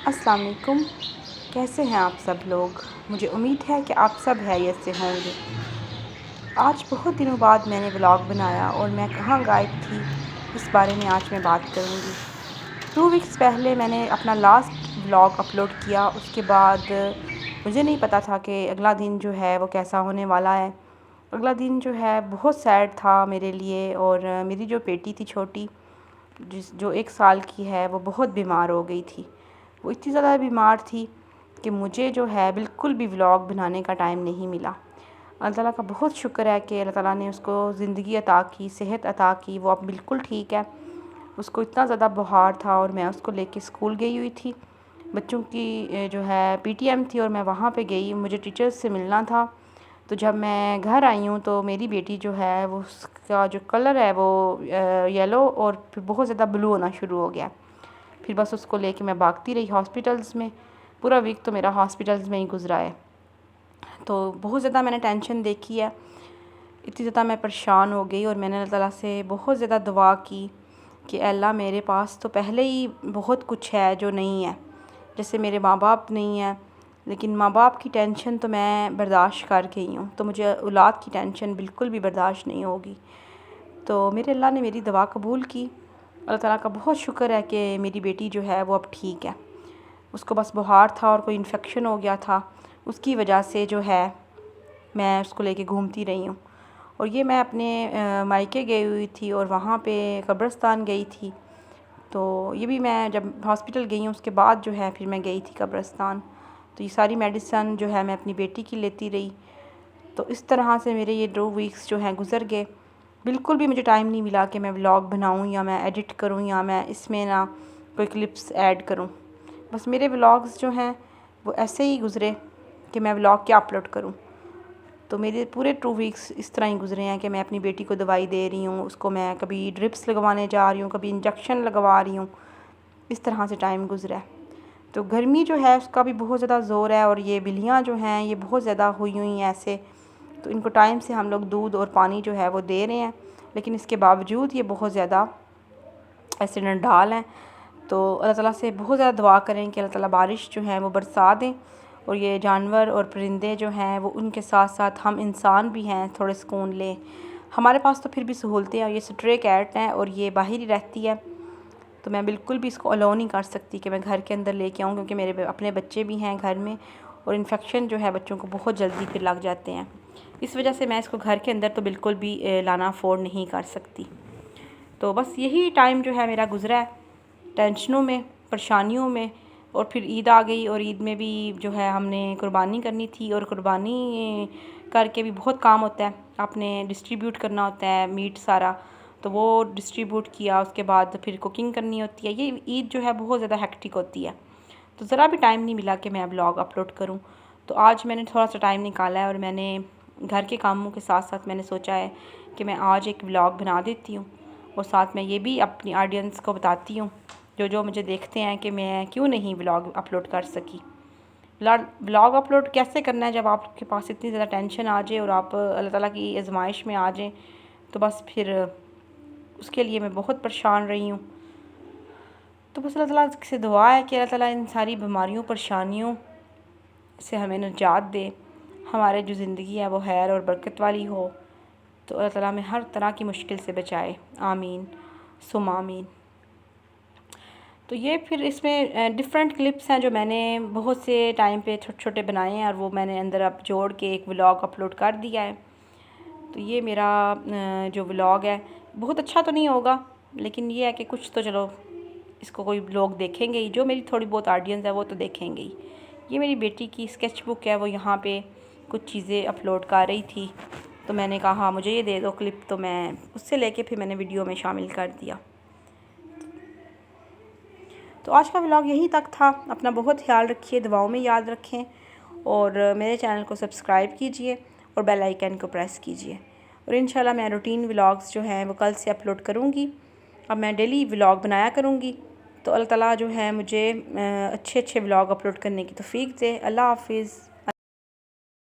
السلام علیکم، کیسے ہیں آپ سب لوگ؟ مجھے امید ہے کہ آپ سب خیریت سے ہوں گے۔ آج بہت دنوں بعد میں نے ولاگ بنایا اور میں کہاں غائب تھی، اس بارے میں آج میں بات کروں گی۔ 2 ویکس پہلے میں نے اپنا لاسٹ ولاگ اپلوڈ کیا، اس کے بعد مجھے نہیں پتہ تھا کہ اگلا دن جو ہے وہ کیسا ہونے والا ہے۔ اگلا دن جو ہے بہت سیڈ تھا میرے لیے، اور میری جو بیٹی تھی چھوٹی، جو 1 سال کی ہے، وہ بہت بیمار ہو گئی تھی۔ وہ اتنی زیادہ بیمار تھی کہ مجھے جو ہے بالکل بھی ولاگ بنانے کا ٹائم نہیں ملا۔ اللہ تعالیٰ کا بہت شکر ہے کہ اللہ تعالیٰ نے اس کو زندگی عطا کی، صحت عطا کی، وہ اب بالکل ٹھیک ہے۔ اس کو اتنا زیادہ بخار تھا اور میں اس کو لے کے اسکول گئی ہوئی تھی۔ بچوں کی جو ہے پی ٹی ایم تھی اور میں وہاں پہ گئی، مجھے ٹیچرز سے ملنا تھا۔ تو جب میں گھر آئی ہوں تو میری بیٹی جو ہے وہ اس کا جو کلر ہے وہ یلو اور پھر بہت زیادہ بلو ہونا شروع ہو گیا۔ پھر بس اس کو لے کے میں بھاگتی رہی ہاسپٹلز میں۔ پورا ویک تو میرا ہاسپٹلز میں ہی گزرا ہے۔ تو بہت زیادہ میں نے ٹینشن دیکھی ہے، اتنی زیادہ میں پریشان ہو گئی، اور میں نے اللہ تعالیٰ سے بہت زیادہ دعا کی کہ اے اللہ، میرے پاس تو پہلے ہی بہت کچھ ہے جو نہیں ہے، جیسے میرے ماں باپ نہیں ہیں، لیکن ماں باپ کی ٹینشن تو میں برداشت کر گئی ہوں، تو مجھے اولاد کی ٹینشن بالکل بھی برداشت نہیں ہوگی۔ تو میرے اللہ نے میری دعا قبول کی۔ اللہ تعالیٰ کا بہت شکر ہے کہ میری بیٹی جو ہے وہ اب ٹھیک ہے۔ اس کو بس بخار تھا اور کوئی انفیکشن ہو گیا تھا، اس کی وجہ سے جو ہے میں اس کو لے کے گھومتی رہی ہوں۔ اور یہ میں اپنے مائکے گئی ہوئی تھی اور وہاں پہ قبرستان گئی تھی۔ تو یہ بھی میں جب ہاسپٹل گئی ہوں اس کے بعد جو ہے پھر میں گئی تھی قبرستان۔ تو یہ ساری میڈیسن جو ہے میں اپنی بیٹی کی لیتی رہی۔ تو اس طرح سے میرے یہ 2 ویکس جو ہیں گزر گئے۔ بالکل بھی مجھے ٹائم نہیں ملا کہ میں ولاگ بناؤں یا میں ایڈٹ کروں یا میں اس میں نہ کوئی کلپس ایڈ کروں۔ بس میرے ولاگز جو ہیں وہ ایسے ہی گزرے کہ میں ولاگ کیا اپلوڈ کروں۔ تو میرے پورے 2 ویکس اس طرح ہی گزرے ہیں کہ میں اپنی بیٹی کو دوائی دے رہی ہوں، اس کو میں کبھی ڈرپس لگوانے جا رہی ہوں، کبھی انجیکشن لگوا رہی ہوں، اس طرح سے ٹائم گزرا ہے۔ تو گرمی جو ہے اس کا بھی بہت زیادہ زور ہے، اور یہ بلیاں جو ہیں یہ بہت زیادہ ہوئی ہیں ایسے، تو ان کو ٹائم سے ہم لوگ دودھ اور پانی جو ہے وہ دے رہے ہیں، لیکن اس کے باوجود یہ بہت زیادہ ایسے نڈال ہیں۔ تو اللہ تعالیٰ سے بہت زیادہ دعا کریں کہ اللہ تعالیٰ بارش جو ہے وہ برسا دیں، اور یہ جانور اور پرندے جو ہیں وہ ان کے ساتھ ساتھ ہم انسان بھی ہیں تھوڑے سکون لیں۔ ہمارے پاس تو پھر بھی سہولتیں ہیں، یہ سٹرے کیٹ ہیں اور یہ باہر ہی رہتی ہے، تو میں بالکل بھی اس کو الاؤ نہیں کر سکتی کہ میں گھر کے اندر لے کے آؤں، کیونکہ میرے اپنے بچے بھی ہیں گھر میں، اور انفیکشن جو ہے بچوں کو بہت جلدی پھر لگ جاتے ہیں۔ اس وجہ سے میں اس کو گھر کے اندر تو بالکل بھی لانا افورڈ نہیں کر سکتی۔ تو بس یہی ٹائم جو ہے میرا گزرا ہے ٹینشنوں میں، پریشانیوں میں، اور پھر عید آ گئی، اور عید میں بھی جو ہے ہم نے قربانی کرنی تھی، اور قربانی کر کے بھی بہت کام ہوتا ہے، آپ نے ڈسٹریبیوٹ کرنا ہوتا ہے میٹ سارا، تو وہ ڈسٹریبیوٹ کیا، اس کے بعد پھر کوکنگ کرنی ہوتی ہے۔ یہ عید جو ہے بہت زیادہ ہیکٹک ہوتی ہے، تو ذرا بھی ٹائم نہیں ملا کہ میں ولاگ اپلوڈ کروں۔ تو آج میں نے تھوڑا سا ٹائم نکالا ہے، اور میں نے گھر کے کاموں کے ساتھ ساتھ میں نے سوچا ہے کہ میں آج ایک ولاگ بنا دیتی ہوں، اور ساتھ میں یہ بھی اپنی آڈینس کو بتاتی ہوں جو مجھے دیکھتے ہیں کہ میں کیوں نہیں ولاگ اپلوڈ کر سکی۔ ولاگ اپلوڈ کیسے کرنا ہے جب آپ کے پاس اتنی زیادہ ٹینشن آ جائے اور آپ اللہ تعالیٰ کی آزمائش میں آ جائیں، تو بس پھر اس کے لیے میں بہت پریشان رہی ہوں۔ تو بس اللہ تعالیٰ سے دعا ہے کہ اللہ تعالیٰ ان ساری بیماریوں پریشانیوں سے ہمیں نجات دے، ہمارے جو زندگی ہے وہ خیر اور برکت والی ہو، تو اللہ تعالیٰ ہمیں ہر طرح کی مشکل سے بچائے، آمین ثم آمین۔ تو یہ پھر اس میں ڈیفرنٹ کلپس ہیں جو میں نے بہت سے ٹائم پہ چھوٹے چھوٹے بنائے ہیں، اور وہ میں نے اندر اب جوڑ کے ایک ولاگ اپلوڈ کر دیا ہے۔ تو یہ میرا جو ولاگ ہے بہت اچھا تو نہیں ہوگا، لیکن یہ ہے کہ کچھ تو چلو اس کو کوئی لوگ دیکھیں گے ہی، جو میری تھوڑی بہت آڈینس ہے وہ تو دیکھیں گے ہی۔ یہ میری بیٹی کی اسکیچ بک ہے، وہ یہاں پہ کچھ چیزیں اپلوڈ کر رہی تھی، تو میں نے کہا ہاں مجھے یہ دے دو کلپ، تو میں اس سے لے کے پھر میں نے ویڈیو میں شامل کر دیا۔ تو آج کا ولاگ یہیں تک تھا۔ اپنا بہت خیال رکھیے، دعاؤں میں یاد رکھیں، اور میرے چینل کو سبسکرائب کیجئے اور بیل آئیکن کو پریس کیجئے، اور انشاءاللہ میں روٹین ولاگز جو ہیں وہ کل سے اپلوڈ کروں گی۔ اب میں ڈیلی ولاگ بنایا کروں گی، تو اللہ تعالیٰ جو ہے مجھے اچھے ولاگ اپلوڈ کرنے کی توفیق دے۔ اللہ حافظ۔